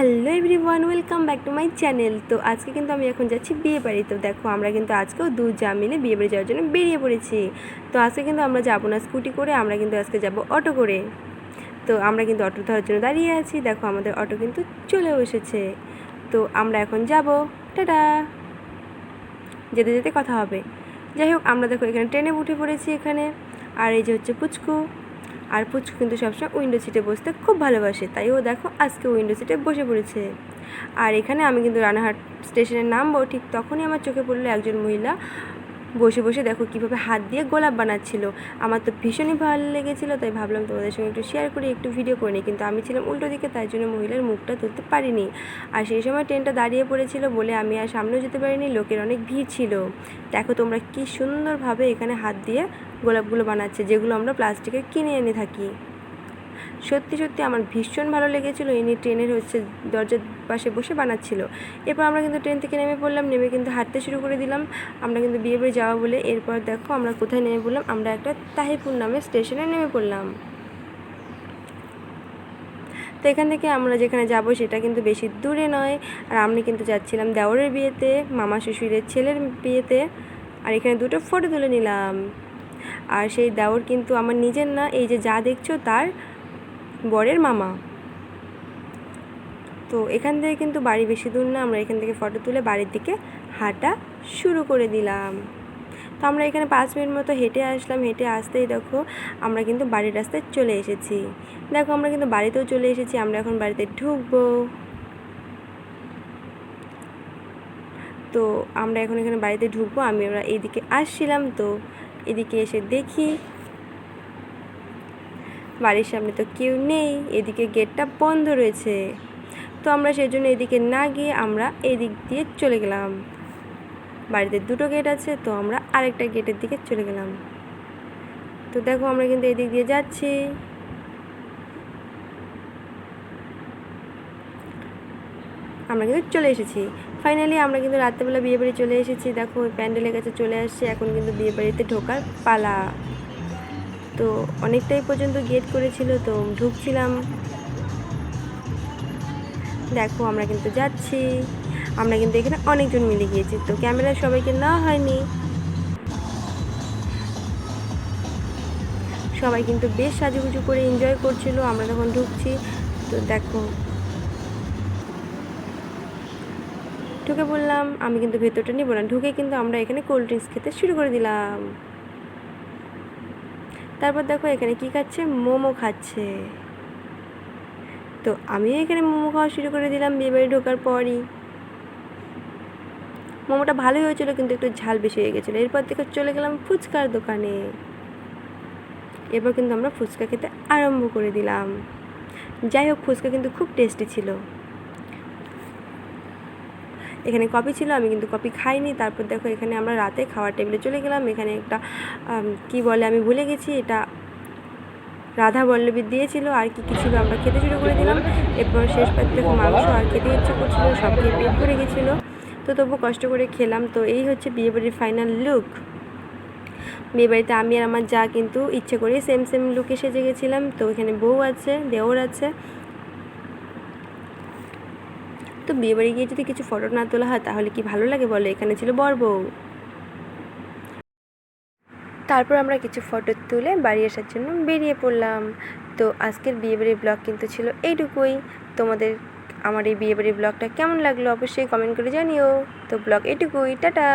Hello everyone, welcome back to my channel. তো আজকে কিন্তু আমি এখন যাচ্ছি বিয়ে বাড়ি। তো দেখো আমরা কিন্তু আজকেও দু যা মিলে বিয়ে বাড়ি যাওয়ার জন্য বেরিয়ে পড়েছি। তো আজকে কিন্তু আমরা যাবো না স্কুটি করে, আমরা কিন্তু আজকে যাব অটো করে। তো আমরা কিন্তু অটো ধরার জন্য দাঁড়িয়ে আছি। দেখো আমাদের অটো কিন্তু চলেও এসেছে। তো আমরা এখন যাব। টাটা, যেতে যেতে কথা হবে। যাই হোক, আমরা দেখো এখানে ট্রেনে উঠে পড়েছি এখানে। আর এই যে হচ্ছে পুচকু। আর পুচকু কিন্তু সবসময় উইন্ডো সিটে বসতে খুব ভালোবাসে, তাই ও দেখো আজকে উইন্ডো সিটে বসে পড়েছে। আর এখানে আমি কিন্তু রানাঘাট স্টেশনে নামবো, ঠিক তখনই আমার চোখে পড়লো একজন মহিলা বসে বসে দেখো কীভাবে হাত দিয়ে গোলাপ বানাচ্ছিল। আমার তো ভীষণই ভালো লেগেছিলো, তাই ভাবলাম তোমাদের সঙ্গে একটু শেয়ার করি, একটু ভিডিও করে নিই। কিন্তু আমি ছিলাম উল্টো দিকে, তাই জন্য মহিলার মুখটা তুলতে পারিনি। আর সেই সময় ট্রেনটা দাঁড়িয়ে পড়েছিল বলে আমি আর সামনেও যেতে পারিনি, লোকের অনেক ভিড় ছিল। দেখো তোমরা কি সুন্দরভাবে এখানে হাত দিয়ে গোলাপগুলো বানাচ্ছে, যেগুলো আমরা প্লাস্টিকের কিনে এনে থাকি। সত্যি সত্যি আমার ভীষণ ভালো লেগেছিলো। ইনি ট্রেনের হচ্ছে দরজার পাশে বসে বানাচ্ছিল। এরপর আমরা কিন্তু ট্রেন থেকে নেমে পড়লাম, নেমে কিন্তু হাঁটতে শুরু করে দিলাম। আমরা কিন্তু বিয়ে বাড়ি যাওয়া বলে। এরপর দেখো আমরা কোথায় নেমে পড়লাম, আমরা একটা তাহিরপুর নামে স্টেশনে নেমে পড়লাম। তো এখান থেকে আমরা যেখানে যাব সেটা কিন্তু বেশি দূরে নয়। আর আমি কিন্তু যাচ্ছিলাম দেওরের বিয়েতে, মামা শ্বশুরের ছেলের বিয়েতে। আর এখানে দুটো ফটো তুলে নিলাম। আর সেই দেওর কিন্তু আমার নিজের না, এই যে যা দেখছো তার বরের মামা। তো এখান থেকে কিন্তু বাড়ি বেশি দূর না, আমরা এখান থেকে ফটো তুলে বাড়ির দিকে হাঁটা শুরু করে দিলাম। তো আমরা এখানে 5 মিনিট মতো হেঁটে আসলাম। হেঁটে আসতেই দেখো আমরা কিন্তু বাড়ির রাস্তায় চলে এসেছি। দেখো আমরা কিন্তু বাড়িতেও চলে এসেছি, আমরা এখন বাড়িতে ঢুকবো। তো আমরা এখন এখানে বাড়িতে ঢুকবো। আমরা এইদিকে আসছিলাম, তো এদিকে এসে দেখি বাড়ির সামনে তো কেউ নেই, এদিকে গেটটা বন্ধ রয়েছে। তো আমরা সেই জন্য এদিকে না গিয়ে আমরা এদিক দিয়ে চলে গেলাম। বাড়িতে দুটো গেট আছে, তো আমরা আরেকটা গেটের দিকে চলে গেলাম। তো দেখো আমরা কিন্তু এদিক দিয়ে যাচ্ছি। আমরা কিন্তু চলে এসেছি ফাইনালি। আমরা কিন্তু রাত্রেবেলা বিয়ে বাড়ি চলে এসেছি। দেখো ওই প্যান্ডেলের কাছে চলে আসছে, এখন কিন্তু বিয়ে বাড়িতে ঢোকার পালা। তো অনেকটাই পর্যন্ত গেট করেছিল, তো ঢুকছিলাম। দেখো আমরা কিন্তু যাচ্ছি। আমরা কিন্তু এখানে অনেকজন মিলে গিয়েছি, তো ক্যামেরা সবাইকে নেওয়া হয়নি। সবাই কিন্তু বেশ সাজুগুজু করে এনজয় করছিল। আমরা যখন ঢুকছি, তো দেখো ঢুকে পড়লাম। আমি কিন্তু ভেতরটা নিব না, ঢুকে কিন্তু আমরা এখানে কোল্ড ড্রিঙ্কস খেতে শুরু করে দিলাম। তারপর দেখো এখানে কি খাচ্ছে, মোমো খাচ্ছে। তো আমিও এখানে মোমো খাওয়া শুরু করে দিলাম বিয়েবাড়ি ঢোকার পরই। মোমোটা ভালোই হয়েছিল, কিন্তু একটু ঝাল বেশি হয়ে গেছিলো। এরপর থেকে চলে গেলাম ফুচকার দোকানে। এরপর কিন্তু আমরা ফুচকা খেতে আরম্ভ করে দিলাম। যাই হোক, ফুচকা কিন্তু খুব টেস্টি ছিল। এখানে কফি ছিল, আমি কিন্তু কফি খাইনি। তারপর দেখো এখানে আমরা রাতে খাওয়ার টেবিলে চলে গেলাম। এখানে একটা কি বলে আমি ভুলে গেছি, এটা রাধা বল্লবী দিয়েছিল, আর কি কী ছিল আমরা খেতে শুরু করে দিলাম। এরপর শেষ পাতে দেখো মাংস আর খেতে ইচ্ছে করছিলো, সব খেয়ে পেট ভরে গেছিলো। তো তবু কষ্ট করে খেলাম। তো এই হচ্ছে বিয়েবাড়ির ফাইনাল লুক। বিয়েবাড়িতে আমি আর আমার যা কিন্তু ইচ্ছে করে সেম সেম লুকে সেজে গেছিলাম। তো এখানে বউ আছে, দেওর আছে। তো বিয়েবাড়ি গিয়ে যদি কিছু ফটো না তোলা হয় তাহলে কি ভালো লাগে বলো। এখানে ছিল বর বউ। তারপর আমরা কিছু ফটো তুলে বাড়ি আসার জন্য বেরিয়ে পড়লাম। তো আজকের বিয়েবাড়ির ব্লগ কিন্তু ছিল এইটুকুই। তোমাদের আমার এই বিয়েবাড়ির ব্লগটা কেমন লাগলো অবশ্যই কমেন্ট করে জানিও। তো ব্লগ এইটুকুই, টাটা।